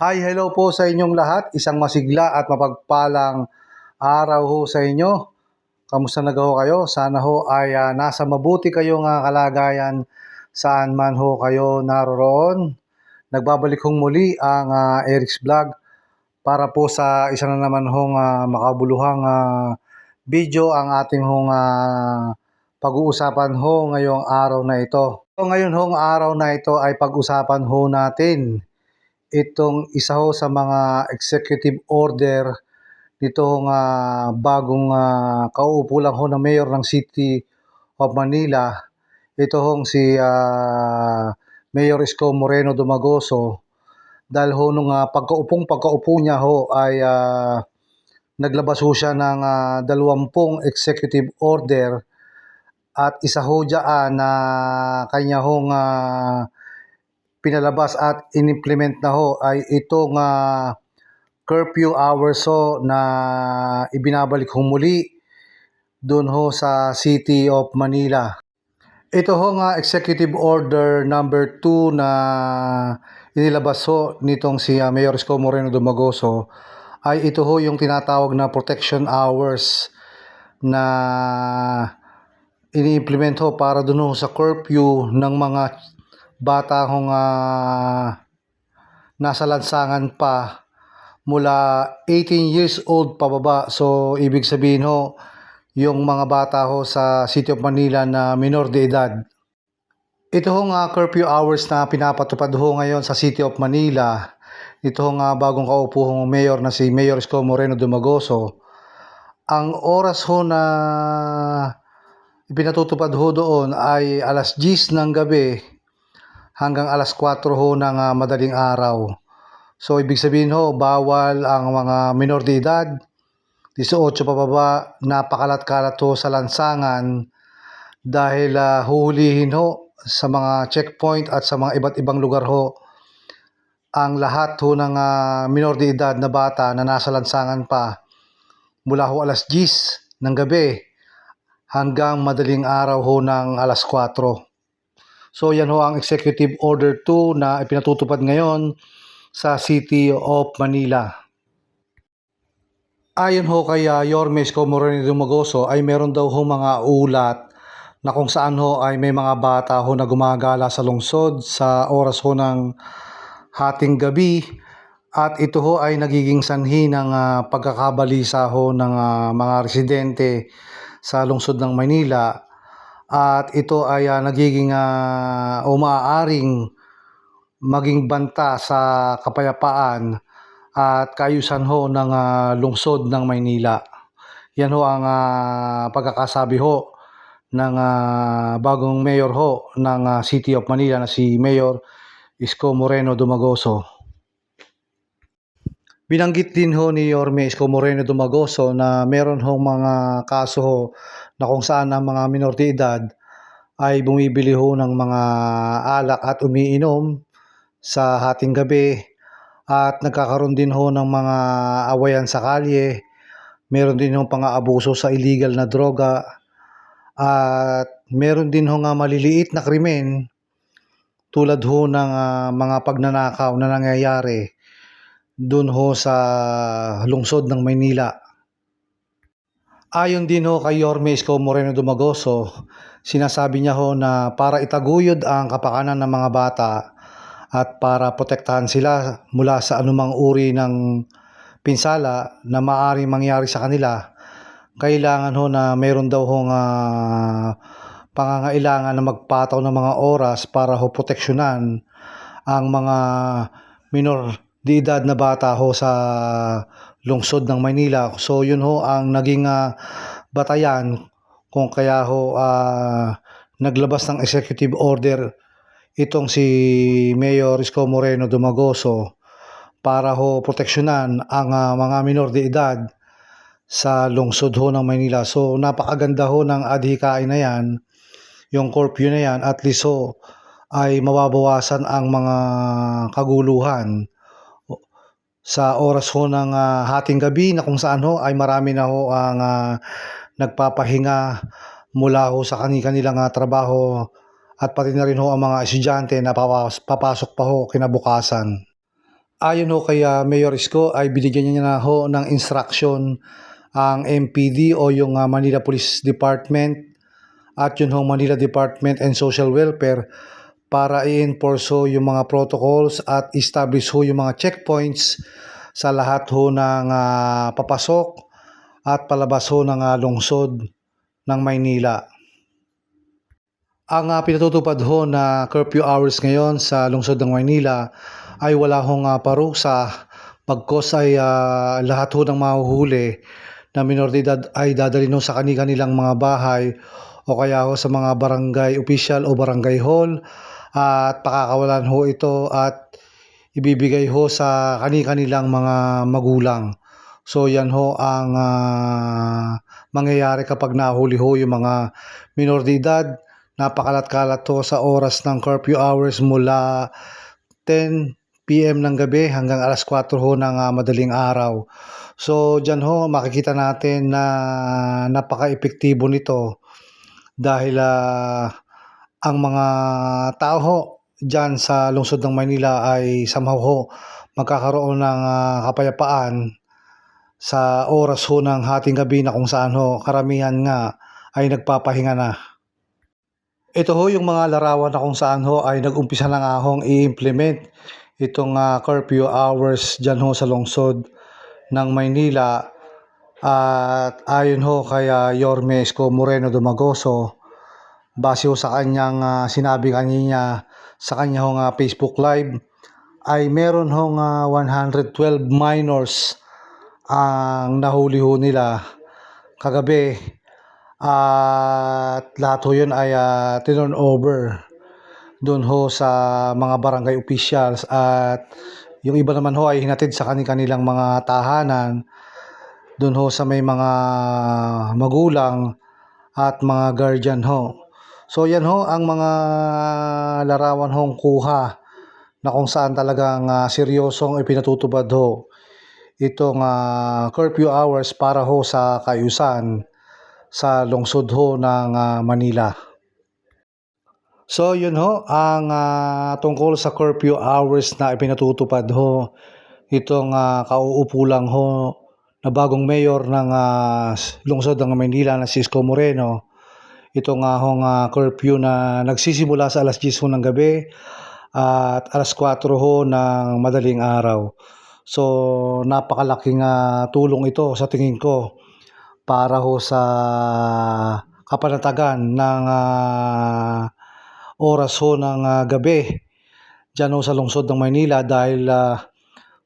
Hi, hello po sa inyong lahat. Isang masigla at mapagpalang araw ho sa inyo. Kamusta na ho kayo? Sana ho ay nasa mabuti kayong kalagayan saan man ho kayo naroroon. Nagbabalik hong muli ang Eric's Vlog para po sa isa na naman hong makabuluhang video ang ating hong pag-uusapan ho ngayong araw na ito. So, ngayon hong araw na ito ay pag-usapan ho natin itong isa ho sa mga executive order nitong bagong kauupo lang ho na mayor ng City of Manila. Ito hong si Mayor Isko Moreno Dumagoso. Dahil ho nung pagkaupo niya ho ay naglabas ho siya ng 20 executive order at isa ho dyan na kanya hong pinalabas at inimplement na ho ay itong curfew hours ho na ibinabalik ho muli doon ho sa City of Manila. Ito ho nga Executive Order number 2 na inilabas ho nitong si Mayor Isko Moreno Dumagoso ay ito ho yung tinatawag na protection hours na ini-implement ho para doon ho sa curfew ng mga bata hong nasa lansangan pa mula 18 years old pababa. So, ibig sabihin ho, yung mga bata ho sa City of Manila na minor de edad. Ito hong curfew hours na pinapatupad ho ngayon sa City of Manila. Ito hong bagong kaupo hong mayor na si Mayor Isko Moreno Dumagoso. Ang oras ho na ipinatutupad ho doon ay alas 10 ng gabi hanggang alas 4 ho ng madaling araw. So, ibig sabihin ho, bawal ang mga minor de edad, 18 pababa, napakalat-kalat ho sa lansangan dahil huhulihin ho sa mga checkpoint at sa mga iba't ibang lugar ho ang lahat ho ng minor de edad na bata na nasa lansangan pa mula ho alas 10 ng gabi hanggang madaling araw ho ng alas 4. So, yan ho ang Executive Order 2 na ipinatutupad ngayon sa City of Manila. Ayon ho kay Yorme Isko Moreno Dumagoso ay meron daw ho mga ulat na kung saan ho ay may mga bata ho na gumagala sa lungsod sa oras ho ng hating gabi at ito ho ay nagiging sanhi ng pagkakabalisa ho ng mga residente sa lungsod ng Manila at ito ay nagiging maaaring maging banta sa kapayapaan at kaayusan ho ng lungsod ng Maynila. Yan ho ang pagkakasabi ho ng bagong mayor ho ng City of Manila na si Mayor Isko Moreno Dumagoso. Binanggit din ho ni Yorme Isko Moreno Dumagoso na meron ho mga kaso ho na kung saan ang mga minor de edad ay bumibili ho ng mga alak at umiinom sa hating gabi at nagkakaroon din ho ng mga awayan sa kalye. Meron din ho pang-aabuso sa illegal na droga at meron din ho nga maliliit na krimen tulad ho ng mga pagnanakaw na nangyayari doon ho sa lungsod ng Maynila. Ayon din ho kay Yorme Isko Moreno Dumagoso, sinasabi niya ho na para itaguyod ang kapakanan ng mga bata at para protektahan sila mula sa anumang uri ng pinsala na maaaring mangyari sa kanila, kailangan ho na mayroon daw hong pangangailangan na magpataw ng mga oras para ho proteksyonan ang mga minor de edad na bata ho sa lungsod ng Maynila. So yun ho ang naging batayan kung kaya ho naglabas ng executive order itong si Mayor Isko Moreno Dumagoso para ho proteksyonan ang mga minor de edad sa lungsod ho ng Maynila. So napakaganda ho ng adhikain na yan, yung curfew na yan, at least ho ay mababawasan ang mga kaguluhan sa oras ho ng hating gabi na kung saan ho ay marami na ho ang nagpapahinga mula ho sa kanilang trabaho at pati na rin ho ang mga estudyante na papasok pa ho kinabukasan. Ayon ho kay Mayor Isko ay binigyan niya na ho ng instruction ang MPD o yung Manila Police Department at yun ho Manila Department and Social Welfare para i-enforce ho yung mga protocols at establish ho yung mga checkpoints sa lahat ho ng papasok at palabas ho ng lungsod ng Maynila. Ang pinatutupad ho na curfew hours ngayon sa lungsod ng Maynila ay wala hong parusa pagkos ay lahat ho ng mahuhuli na minor de edad ay dadalhin ho sa kanilang mga bahay o kaya ho sa mga barangay official o barangay hall at pakakawalan ho ito at ibibigay ho sa kanilang mga magulang. So yan ho ang mangyayari kapag nahuli ho yung mga minor de edad. Napakalat-kalat to sa oras ng curfew hours mula 10 PM ng gabi hanggang alas 4 ho ng madaling araw. So dyan ho makikita natin na napaka-epektibo nito dahil ang mga tao ho dyan sa lungsod ng Maynila ay somehow ho magkakaroon ng kapayapaan sa oras ho ng hating gabi na kung saan ho karamihan nga ay nagpapahinga na. Ito ho yung mga larawan na kung saan ho ay nag-umpisa na nga hong i-implement itong curfew hours dyan ho sa lungsod ng Maynila. At ayon ho kay Yorme Isko Moreno Dumagoso, base ho sa kanyang sinabi kanina sa kanyang Facebook Live, ay meron hong 112 minors ang nahuli ho nila kagabi. At lahat ho yun ay tinurn over doon ho sa mga barangay officials at yung iba naman ho ay hinatid sa kanilang mga tahanan doon ho sa may mga magulang at mga guardian ho. So yan ho ang mga larawan hong kuha na kung saan talagang seryosong ipinatutupad ho itong curfew hours para ho sa kaayusan sa lungsod ho ng Manila. So yun ho ang tungkol sa curfew hours na ipinatutupad ho itong kauupo lang ho na bagong mayor ng lungsod ng Maynila na si Isko Moreno. Ito nga hong curfew na nagsisimula sa alas 10 ho ng gabi at alas 4 ho ng madaling araw. So napakalaking tulong ito sa tingin ko para ho sa kapanatagan ng oras ho ng gabi dyan ho sa lungsod ng Maynila dahil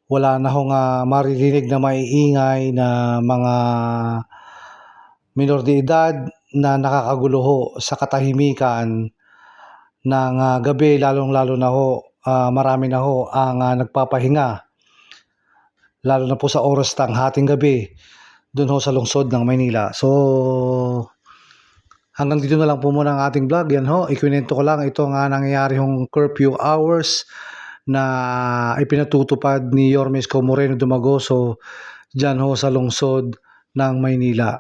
wala na hong maririnig na maiingay na mga minor de edad na nakakagulo ho sa katahimikan ng gabi, lalong-lalo na ho marami na ho ang nagpapahinga lalo na po sa oras ng hating gabi doon ho sa lungsod ng Maynila. So hanggang dito na lang po muna ang ating vlog. Yan ho, ikwento ko lang itong nangyayari hong curfew hours na ipinatutupad ni Yorme Isko Moreno Dumagoso dyan ho sa lungsod ng Maynila.